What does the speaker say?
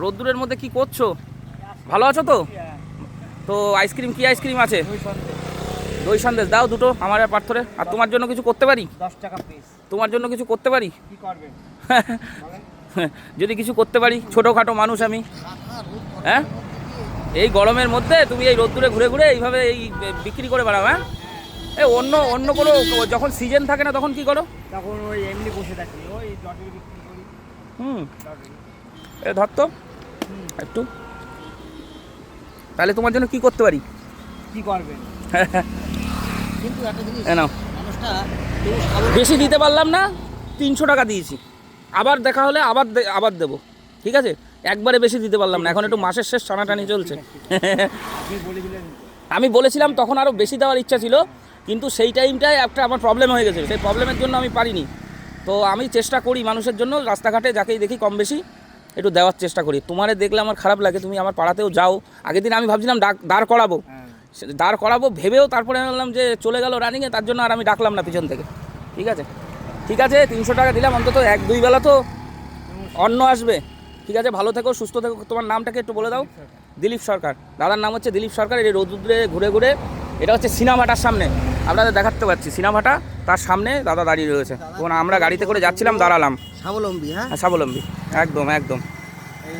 রোদ্দুরের মধ্যে কি করছো? ভালো আছো তো? তো আইসক্রিম, কি আইসক্রিম আছে? দই সন্দেশ দাও দুটো আমার আর পার্থরে। আর তোমার জন্য কিছু করতে পারি? 10 টাকা পিস। তোমার জন্য কিছু করতে পারি? কি করবেন? যদি কিছু করতে পারি, ছোটোখাটো মানুষ আমি। হ্যাঁ, এই গরমের মধ্যে তুমি এই রোদ্দুরে ঘুরে ঘুরে এইভাবে এই বিক্রি করে বেড়াও? হ্যাঁ, এ অন্য অন্য কোনো যখন সিজন থাকে না তখন কি করো? তখন ওই এমনি বসে থাকি, ওই লটারি বিক্রি করি। লটারি। এ ধর তো একটু, তাহলে তোমার জন্য কি করতে পারি? কি করবেন? কিন্তু একটা জিনিস, নাও, মানুষটা বেশি দিতে পারলাম না, 300 টাকা দিয়েছি। আবার দেখা হলে আবার দেবো, ঠিক আছে? একবারে বেশি দিতে পারলাম না, এখন একটু মাসের শেষ টানাটানি চলছে। আপনি বলেছিলেন। আমি বলেছিলাম তখন আরও বেশি দেওয়ার ইচ্ছা ছিল, কিন্তু সেই টাইমটায় একটা আমার প্রবলেম হয়ে গেছে, সেই প্রবলেমের জন্য আমি পারিনি। তো আমি চেষ্টা করি মানুষের জন্য, রাস্তাঘাটে যাকেই দেখি কম বেশি একটু দেওয়ার চেষ্টা করি। তোমারে দেখলে আমার খারাপ লাগে, তুমি আমার পাড়াতেও যাও। আগের দিন আমি ভাবছিলাম দাঁড় করাবো, দাঁড় করাবো ভেবেও তারপরে বললাম যে চলে গেল রানিংয়ে, তার জন্য আর আমি ডাকলাম না পিছন থেকে। ঠিক আছে, ঠিক আছে, 300 টাকা দিলাম, অন্তত 1-2 বেলা তো অন্ন আসবে। ঠিক আছে, ভালো থেকো, সুস্থ থেকো। তোমার নামটাকে একটু বলে দাও। দিলীপ সরকার, দাদার নাম হচ্ছে দিলীপ সরকার। এই রোদ্দুরে ঘুরে ঘুরে, এটা হচ্ছে সিনেমাটার সামনে, আপনাদের দেখাতে পাচ্ছি সিনেমাটা, তার সামনে দাদা দাঁড়িয়ে রয়েছে। তখন আমরা গাড়িতে করে যাচ্ছিলাম, দাঁড়ালাম। স্বাবলম্বী, হ্যাঁ স্বাবলম্বী, একদম একদম।